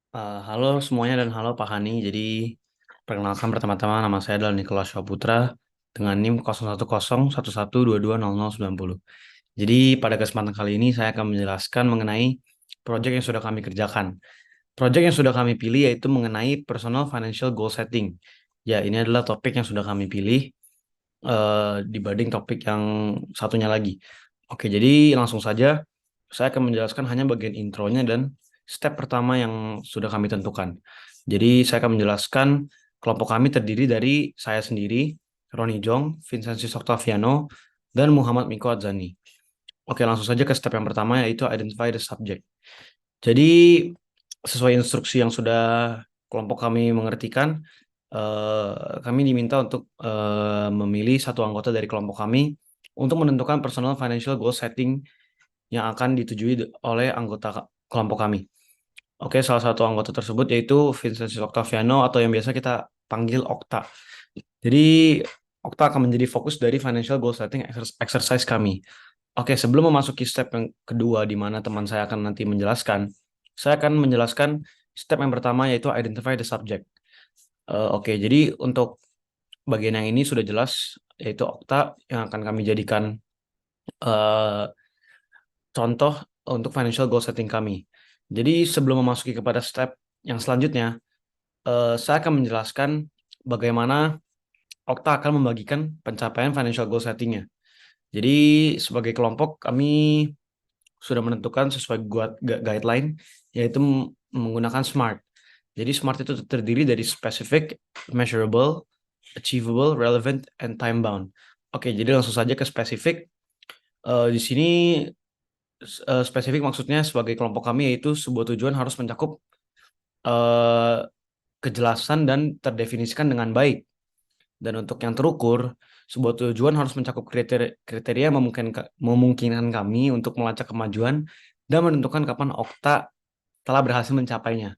Halo semuanya dan halo Pak Hani. Jadi, perkenalkan pertama-tama nama saya adalah Nicholas Syaputra dengan NIM 0101122090. Jadi, pada kesempatan kali ini saya akan menjelaskan mengenai proyek yang sudah kami kerjakan. Proyek yang sudah kami pilih yaitu mengenai personal financial goal setting. Ya, ini adalah topik yang sudah kami pilih dibanding topik yang satunya lagi. Oke, jadi langsung saja saya akan menjelaskan hanya bagian intronya dan step pertama yang sudah kami tentukan. Jadi saya akan menjelaskan kelompok kami terdiri dari saya sendiri, Roni Jong, Vincenzius Octaviano, dan Muhammad Miko Adzani. Oke, langsung saja ke step yang pertama yaitu identify the subject. Jadi sesuai instruksi yang sudah kelompok kami mengertikan, kami diminta untuk memilih satu anggota dari kelompok kami untuk menentukan personal financial goal setting yang akan ditujui oleh anggota kelompok kami. Oke, salah satu anggota tersebut yaitu Vincenzo Octaviano atau yang biasa kita panggil Okta. Jadi Okta akan menjadi fokus dari financial goal setting exercise kami. Oke, sebelum memasuki step yang kedua di mana teman saya akan nanti menjelaskan, saya akan menjelaskan step yang pertama yaitu identify the subject. Oke, jadi untuk bagian yang ini sudah jelas yaitu Okta yang akan kami jadikan eh, contoh untuk financial goal setting kami. Jadi sebelum memasuki kepada step yang selanjutnya, saya akan menjelaskan bagaimana Okta akan membagikan pencapaian financial goal settingnya. Jadi sebagai kelompok kami sudah menentukan sesuai guideline yaitu menggunakan SMART. Jadi SMART itu terdiri dari specific, measurable, achievable, relevant, and time bound. Oke, jadi langsung saja ke spesifik. Di sini spesifik maksudnya sebagai kelompok kami yaitu sebuah tujuan harus mencakup eh, kejelasan dan terdefinisikan dengan baik. Dan untuk yang terukur, sebuah tujuan harus mencakup kriteria yang memungkinkan kami untuk melacak kemajuan dan menentukan kapan Okta telah berhasil mencapainya.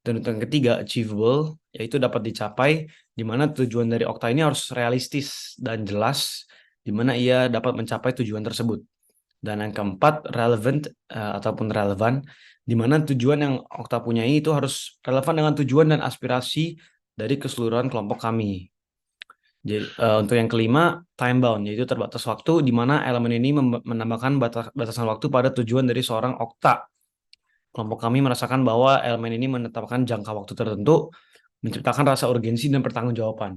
Dan untuk yang ketiga, achievable, yaitu dapat dicapai, di mana tujuan dari Okta ini harus realistis dan jelas, di mana ia dapat mencapai tujuan tersebut. Dan yang keempat, relevant ataupun relevan, di mana tujuan yang Okta punyai itu harus relevan dengan tujuan dan aspirasi dari keseluruhan kelompok kami. Jadi, untuk yang kelima, time bound, yaitu terbatas waktu, di mana elemen ini menambahkan batasan waktu pada tujuan dari seorang Okta. Kelompok kami merasakan bahwa elemen ini menetapkan jangka waktu tertentu, menciptakan rasa urgensi dan pertanggungjawaban.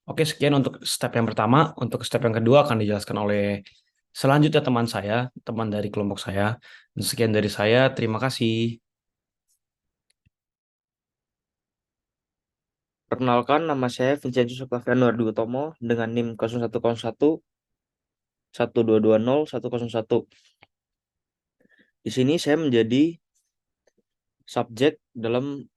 Oke, sekian untuk step yang pertama. Untuk step yang kedua akan dijelaskan oleh selanjutnya teman saya, teman dari kelompok saya. Dan sekian dari saya, terima kasih. Perkenalkan, nama saya Vincenzo Octaviano Ardi Utomo dengan NIM 0101 1220 101. Di sini saya menjadi subjek dalam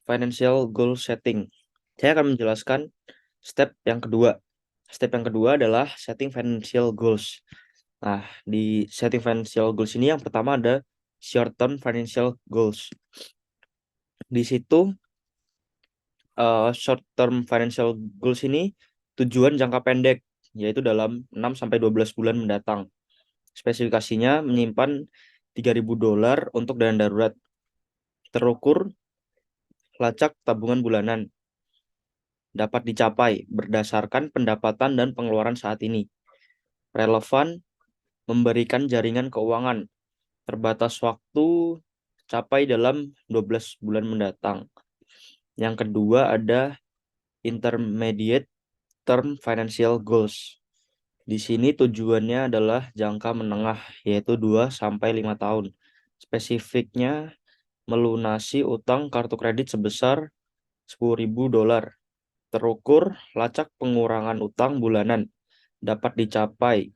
financial goal setting. Saya akan menjelaskan step yang kedua. Step yang kedua adalah setting financial goals. Nah, di setting financial goals ini yang pertama ada short term financial goals. Di situ short term financial goals ini tujuan jangka pendek, yaitu dalam 6 sampai 12 bulan mendatang. Spesifikasinya menyimpan $3.000 untuk dana darurat. Terukur lacak tabungan bulanan. Dapat dicapai berdasarkan pendapatan dan pengeluaran saat ini. Relevan memberikan jaringan keuangan. Terbatas waktu capai dalam 12 bulan mendatang. Yang kedua ada intermediate term financial goals. Di sini tujuannya adalah jangka menengah, yaitu 2 sampai 5 tahun. Spesifiknya melunasi utang kartu kredit sebesar $10.000. Terukur lacak pengurangan utang bulanan dapat dicapai.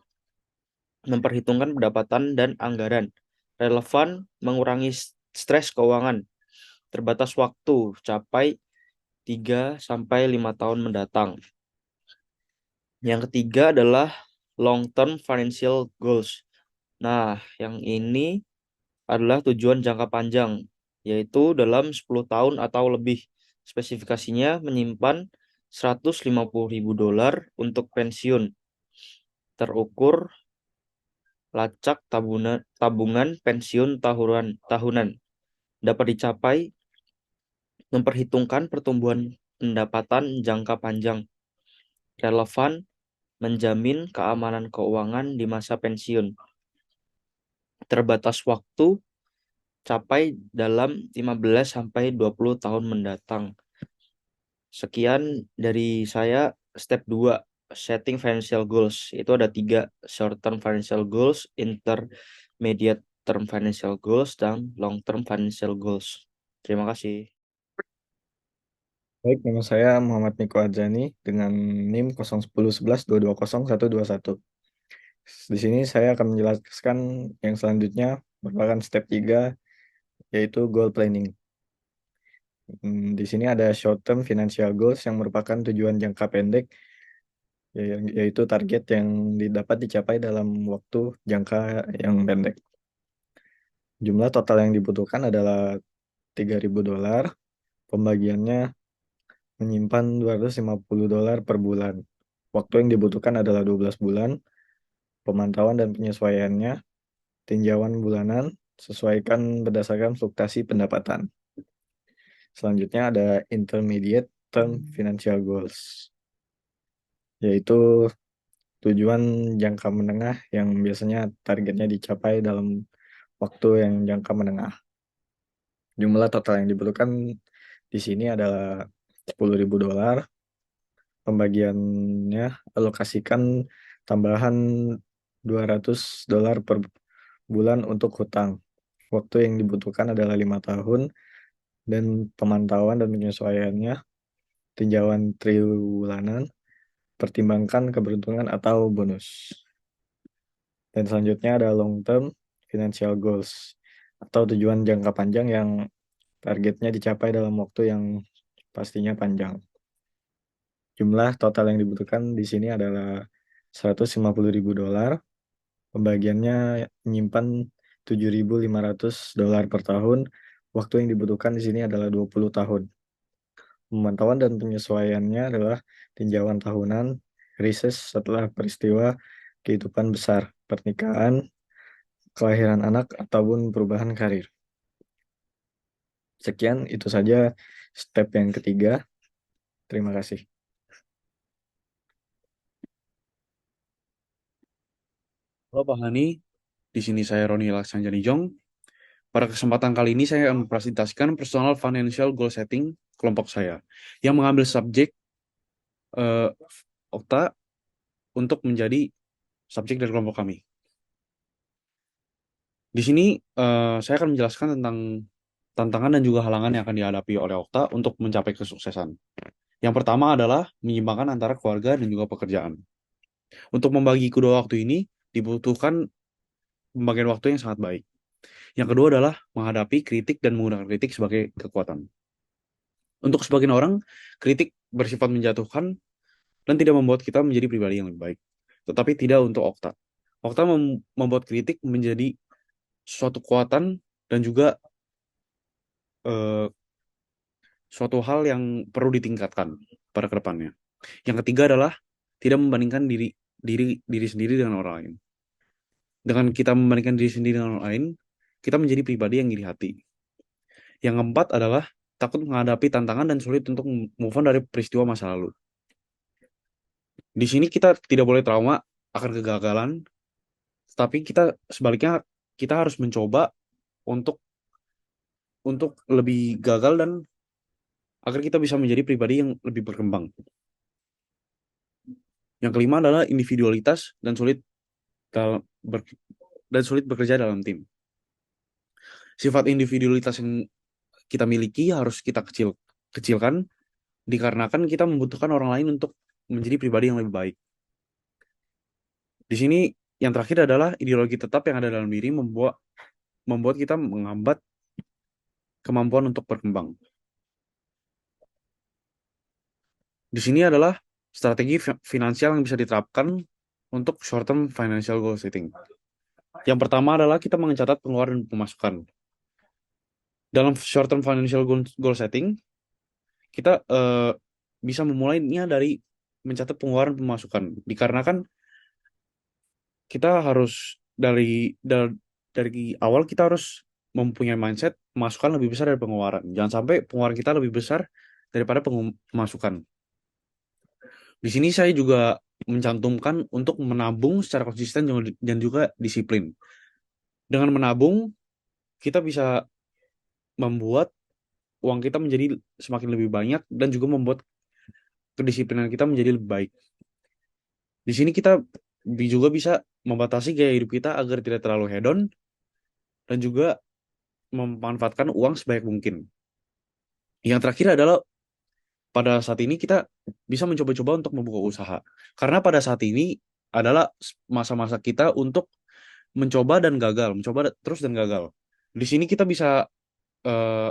Memperhitungkan pendapatan dan anggaran. Relevan mengurangi stres keuangan. Terbatas waktu capai 3 sampai 5 tahun mendatang. Yang ketiga adalah long term financial goals. Nah, yang ini adalah tujuan jangka panjang, yaitu dalam 10 tahun atau lebih. Spesifikasinya menyimpan $150.000 untuk pensiun. Terukur lacak tabungan pensiun tahunan dapat dicapai memperhitungkan pertumbuhan pendapatan jangka panjang, relevan, menjamin keamanan keuangan di masa pensiun, terbatas waktu, capai dalam 15 sampai 20 tahun mendatang. Sekian dari saya. Step 2, setting financial goals. Itu ada 3, short term financial goals, intermediate term financial goals, dan long term financial goals. Terima kasih. Baik, nama saya Muhammad Niko Adzani dengan NIM 01011220121. Di sini saya akan menjelaskan yang selanjutnya merupakan step 3 yaitu goal planning. Di sini ada short term financial goals yang merupakan tujuan jangka pendek yaitu target yang dapat dicapai dalam waktu jangka yang pendek. Jumlah total yang dibutuhkan adalah $3.000. Pembagiannya menyimpan $250 per bulan. Waktu yang dibutuhkan adalah 12 bulan. Pemantauan dan penyesuaiannya, tinjauan bulanan, sesuaikan berdasarkan fluktuasi pendapatan. Selanjutnya ada intermediate term financial goals, yaitu tujuan jangka menengah yang biasanya targetnya dicapai dalam waktu yang jangka menengah. Jumlah total yang dibutuhkan di sini adalah $10.000. Pembagiannya alokasikan tambahan $200 per bulan untuk hutang. Waktu yang dibutuhkan adalah 5 tahun dan pemantauan dan penyesuaiannya tinjauan triwulanan, pertimbangkan keberuntungan atau bonus. Dan selanjutnya ada long term financial goals atau tujuan jangka panjang yang targetnya dicapai dalam waktu yang pastinya panjang. Jumlah total yang dibutuhkan di sini adalah $150.000. Pembagiannya menyimpan $7.500 per tahun. Waktu yang dibutuhkan di sini adalah 20 tahun. Pemantauan dan penyesuaiannya adalah tinjauan tahunan, riset setelah peristiwa kehidupan besar, pernikahan, kelahiran anak, ataupun perubahan karir. Sekian, itu saja step yang ketiga. Terima kasih. Halo Pak Hani, di sini saya Roni Laksanjani Jong. Pada kesempatan kali ini saya akan mempresentasikan personal financial goal setting kelompok saya yang mengambil subjek eh, Okta untuk menjadi subjek dari kelompok kami. Di sini saya akan menjelaskan tentang tantangan dan juga halangan yang akan dihadapi oleh Okta untuk mencapai kesuksesan. Yang pertama adalah menyeimbangkan antara keluarga dan juga pekerjaan. Untuk membagi kedua waktu ini dibutuhkan pembagian waktu yang sangat baik. Yang kedua adalah menghadapi kritik dan menggunakan kritik sebagai kekuatan. Untuk sebagian orang, kritik bersifat menjatuhkan dan tidak membuat kita menjadi pribadi yang lebih baik. Tetapi tidak untuk Okta. Okta membuat kritik menjadi suatu kekuatan dan juga eh, suatu hal yang perlu ditingkatkan pada kedepannya. Yang ketiga adalah tidak membandingkan diri sendiri dengan orang lain. Dengan kita membandingkan diri sendiri dengan orang lain, kita menjadi pribadi yang iri hati. Yang keempat adalah takut menghadapi tantangan dan sulit untuk move on dari peristiwa masa lalu. Di sini kita tidak boleh trauma akan kegagalan, tapi kita sebaliknya kita harus mencoba untuk lebih gagal dan agar kita bisa menjadi pribadi yang lebih berkembang. Yang kelima adalah individualitas dan dalam ber- sulit bekerja dalam tim. Sifat individualitas yang kita miliki harus kita kecilkan dikarenakan kita membutuhkan orang lain untuk menjadi pribadi yang lebih baik. Di sini yang terakhir adalah ideologi tetap yang ada dalam diri membuat kita menghambat kemampuan untuk berkembang. Di sini adalah strategi finansial yang bisa diterapkan untuk short term financial goal setting. Yang pertama adalah kita mencatat pengeluaran dan pemasukan. Dalam short term financial goal setting, kita bisa memulainya dari mencatat pengeluaran pemasukan. Dikarenakan kita harus dari awal kita harus mempunyai mindset pemasukan lebih besar dari pengeluaran. Jangan sampai pengeluaran kita lebih besar daripada pemasukan. Di sini saya juga mencantumkan untuk menabung secara konsisten dan juga disiplin. Dengan menabung, kita bisa membuat uang kita menjadi semakin lebih banyak dan juga membuat kedisiplinan kita menjadi lebih baik. Di sini kita juga bisa membatasi gaya hidup kita agar tidak terlalu hedon dan juga memanfaatkan uang sebaik mungkin. Yang terakhir adalah pada saat ini kita bisa mencoba-coba untuk membuka usaha. Karena pada saat ini adalah masa-masa kita untuk mencoba dan gagal, mencoba terus dan gagal. Di sini kita bisa eh,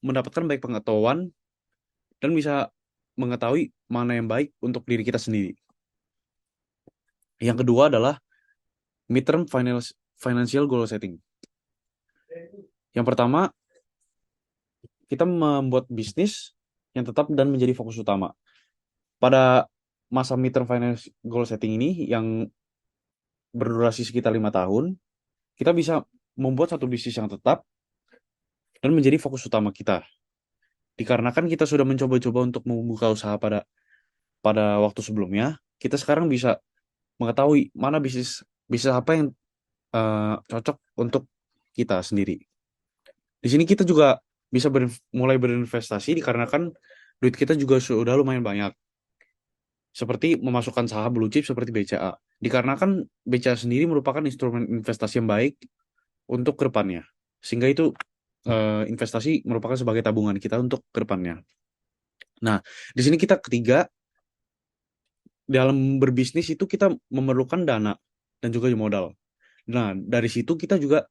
mendapatkan baik pengetahuan dan bisa mengetahui mana yang baik untuk diri kita sendiri. Yang kedua adalah midterm financial goal setting. Yang pertama, kita membuat bisnis yang tetap dan menjadi fokus utama. Pada masa midterm finance goal setting ini yang berdurasi sekitar 5 tahun, kita bisa membuat satu bisnis yang tetap dan menjadi fokus utama kita. Dikarenakan kita sudah mencoba-coba untuk membuka usaha pada waktu sebelumnya, kita sekarang bisa mengetahui mana bisnis apa yang cocok untuk kita sendiri. Di sini kita juga bisa mulai berinvestasi dikarenakan duit kita juga sudah lumayan banyak. Seperti memasukkan saham blue chip seperti BCA. Dikarenakan BCA sendiri merupakan instrumen investasi yang baik untuk kedepannya. Sehingga itu investasi merupakan sebagai tabungan kita untuk kedepannya. Nah, di sini kita ketiga, dalam berbisnis itu kita memerlukan dana dan juga modal. Nah, dari situ kita juga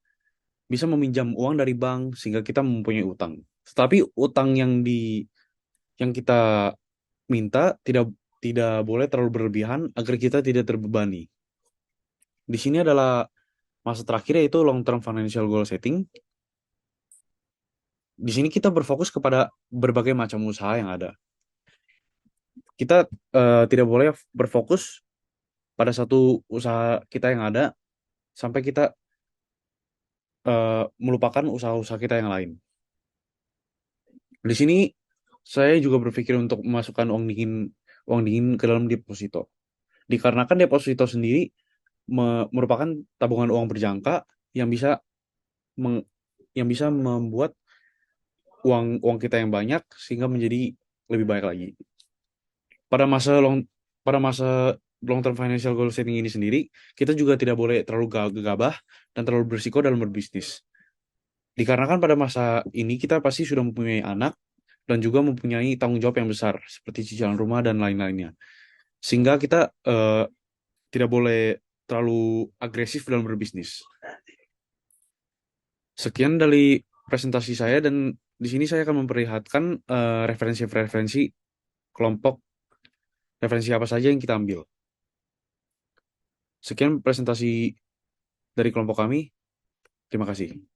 bisa meminjam uang dari bank sehingga kita mempunyai utang. Tetapi utang yang kita minta tidak boleh terlalu berlebihan agar kita tidak terbebani. Di sini adalah masa terakhir yaitu long term financial goal setting. Di sini kita berfokus kepada berbagai macam usaha yang ada. Kita tidak boleh berfokus pada satu usaha kita yang ada sampai kita melupakan usaha-usaha kita yang lain. Di sini saya juga berpikir untuk memasukkan uang dingin ke dalam deposito. Dikarenakan deposito sendiri merupakan tabungan uang berjangka yang bisa membuat uang kita yang banyak sehingga menjadi lebih baik lagi. Pada masa long term financial goal setting ini sendiri, kita juga tidak boleh terlalu gegabah dan terlalu berisiko dalam berbisnis. Dikarenakan pada masa ini kita pasti sudah mempunyai anak dan juga mempunyai tanggung jawab yang besar seperti cicilan rumah dan lain-lainnya. Sehingga kita tidak boleh terlalu agresif dalam berbisnis. Sekian dari presentasi saya dan di sini saya akan memperlihatkan referensi-referensi kelompok referensi apa saja yang kita ambil. Sekian presentasi dari kelompok kami. Terima kasih.